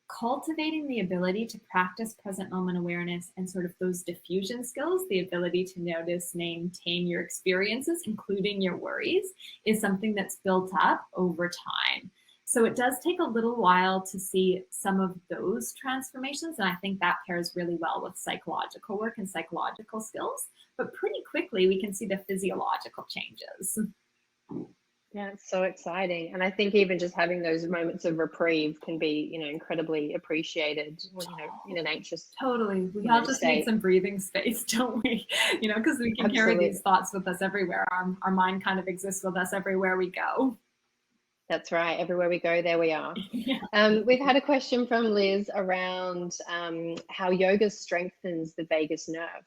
cultivating the ability to practice present moment awareness and sort of those diffusion skills, the ability to notice, name, tame your experiences, including your worries, is something that's built up over time. So it does take a little while to see some of those transformations. And I think that pairs really well with psychological work and psychological skills. But pretty quickly, we can see the physiological changes. Yeah, it's so exciting. And I think even just having those moments of reprieve can be, incredibly appreciated, in an anxious Totally. We all just need some breathing space, don't we? Because we can carry these thoughts with us everywhere. Our mind kind of exists with us everywhere we go. That's right. Everywhere we go, there we are. Yeah. We've had a question from Liz around how yoga strengthens the vagus nerve.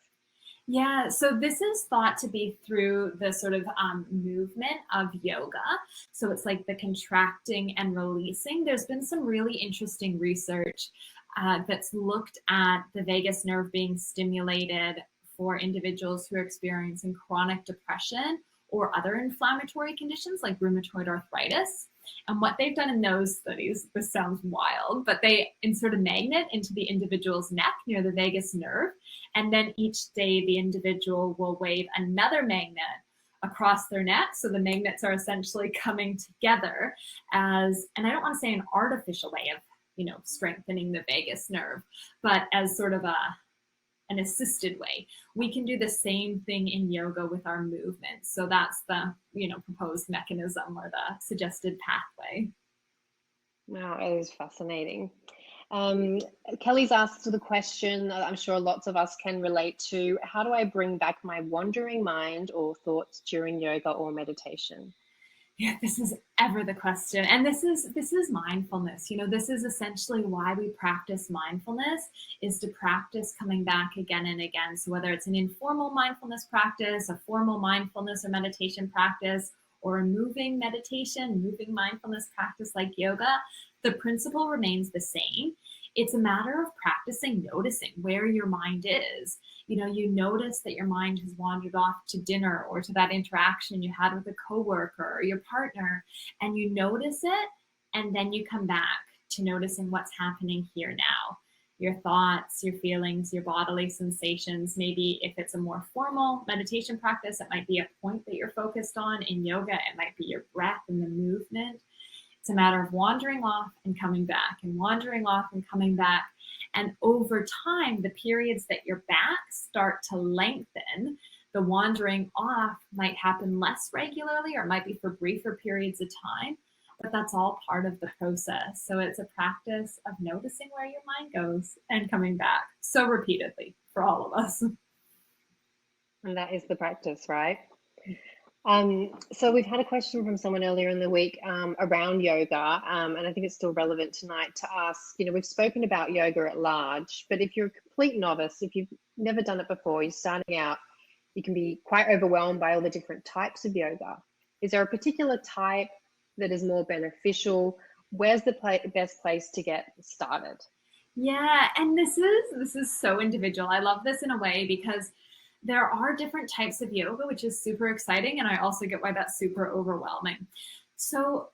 Yeah, so this is thought to be through the sort of movement of yoga. So it's like the contracting and releasing. There's been some really interesting research that's looked at the vagus nerve being stimulated for individuals who are experiencing chronic depression or other inflammatory conditions like rheumatoid arthritis. And what they've done in those studies, this sounds wild, but they insert a magnet into the individual's neck near the vagus nerve. And then each day the individual will wave another magnet across their neck. So the magnets are essentially coming together as, and I don't want to say an artificial way of, strengthening the vagus nerve, but as sort of an assisted way. We can do the same thing in yoga with our movement. So that's the, proposed mechanism or the suggested pathway. Wow, it is fascinating. Kelly's asked the question that I'm sure lots of us can relate to. How do I bring back my wandering mind or thoughts during yoga or meditation? Yeah, this is ever the question. And this is mindfulness. This is essentially why we practice mindfulness, is to practice coming back again and again. So whether it's an informal mindfulness practice, a formal mindfulness or meditation practice, or a moving meditation, moving mindfulness practice like yoga, the principle remains the same. It's a matter of practicing noticing where your mind is. You notice that your mind has wandered off to dinner or to that interaction you had with a coworker or your partner, and you notice it, and then you come back to noticing what's happening here now. your thoughts, your feelings, your bodily sensations. Maybe if it's a more formal meditation practice, it might be a point that you're focused on. In yoga, it might be your breath and the movement. It's a matter of wandering off and coming back, and wandering off and coming back. And over time, the periods that you're back start to lengthen. The wandering off might happen less regularly, or it might be for briefer periods of time, but that's all part of the process. So it's a practice of noticing where your mind goes and coming back so repeatedly for all of us. And that is the practice, right? So we've had a question from someone earlier in the week around yoga, and I think it's still relevant tonight to ask, we've spoken about yoga at large, but if you're a complete novice, if you've never done it before, you're starting out, you can be quite overwhelmed by all the different types of yoga. Is there a particular type that is more beneficial? Where's the best place to get started? Yeah, and this is so individual. I love this in a way because there are different types of yoga, which is super exciting, and I also get why that's super overwhelming. So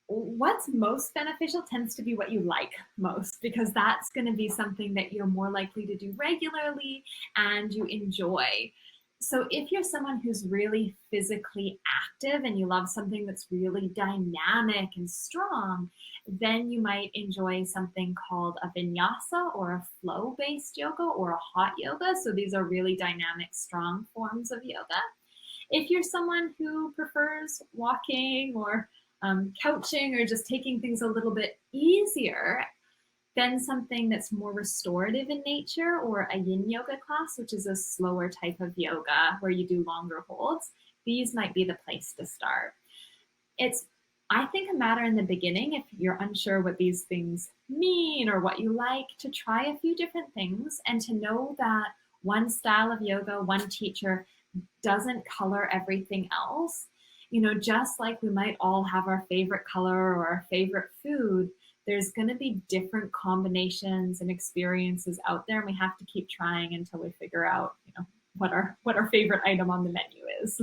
what's most beneficial tends to be what you like most, because that's going to be something that you're more likely to do regularly and you enjoy. So if you're someone who's really physically active and you love something that's really dynamic and strong, then you might enjoy something called a vinyasa or a flow-based yoga or a hot yoga. So these are really dynamic, strong forms of yoga. If you're someone who prefers walking or couching or just taking things a little bit easier, then something that's more restorative in nature, or a yin yoga class, which is a slower type of yoga where you do longer holds, these might be the place to start. It's, I think, a matter in the beginning, if you're unsure what these things mean or what you like, to try a few different things and to know that one style of yoga, one teacher doesn't color everything else. Just like we might all have our favorite color or our favorite food, there's going to be different combinations and experiences out there, and we have to keep trying until we figure out, what our favorite item on the menu is.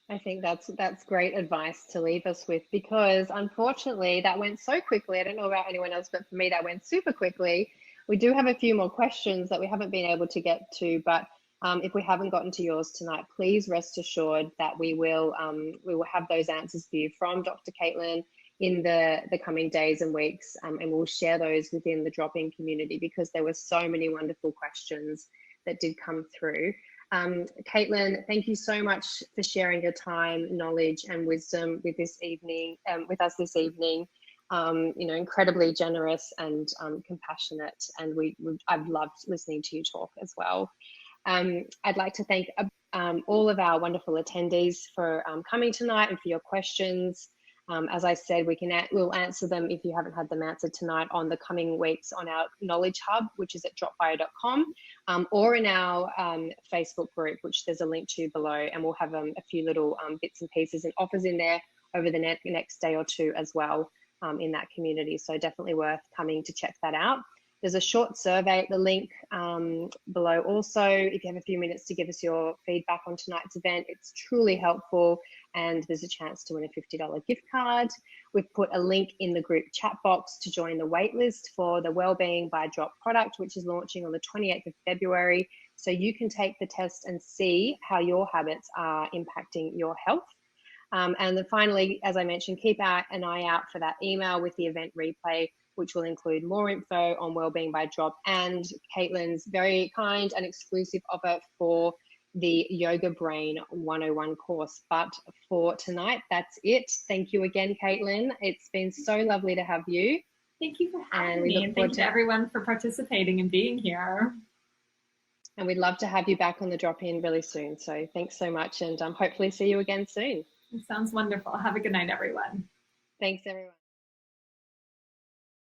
I think that's great advice to leave us with, because unfortunately that went so quickly. I don't know about anyone else, but for me that went super quickly. We do have a few more questions that we haven't been able to get to, but if we haven't gotten to yours tonight, please rest assured that we will have those answers for you from Dr. Kaitlin in the coming days and weeks, and we'll share those within the drop-in community, because there were so many wonderful questions that did come through. Kaitlin, thank you so much for sharing your time, knowledge, and wisdom with us this evening. Incredibly generous and compassionate, and I've loved listening to you talk as well. I'd like to thank all of our wonderful attendees for coming tonight and for your questions. As I said, we'll answer them, if you haven't had them answered tonight, on the coming weeks on our Knowledge Hub, which is at dropbio.com, or in our Facebook group, which there's a link to below, and we'll have a few little bits and pieces and offers in there over the next day or two as well in that community. So definitely worth coming to check that out. There's a short survey at the link below also. If you have a few minutes to give us your feedback on tonight's event, it's truly helpful, and there's a chance to win a $50 gift card. We've put a link in the group chat box to join the waitlist for the Wellbeing by Drop product, which is launching on the 28th of February. So you can take the test and see how your habits are impacting your health. And then finally, as I mentioned, keep an eye out for that email with the event replay, which will include more info on Wellbeing by Drop and Kaitlin's very kind and exclusive offer for the Yoga Brain 101 course. But for tonight, that's it. Thank you again, Kaitlin. It's been so lovely to have you. Thank you for having me, and thank you to everyone for participating and being here. And we'd love to have you back on the drop-in really soon. So thanks so much, and hopefully see you again soon. It sounds wonderful. Have a good night, everyone. Thanks, everyone.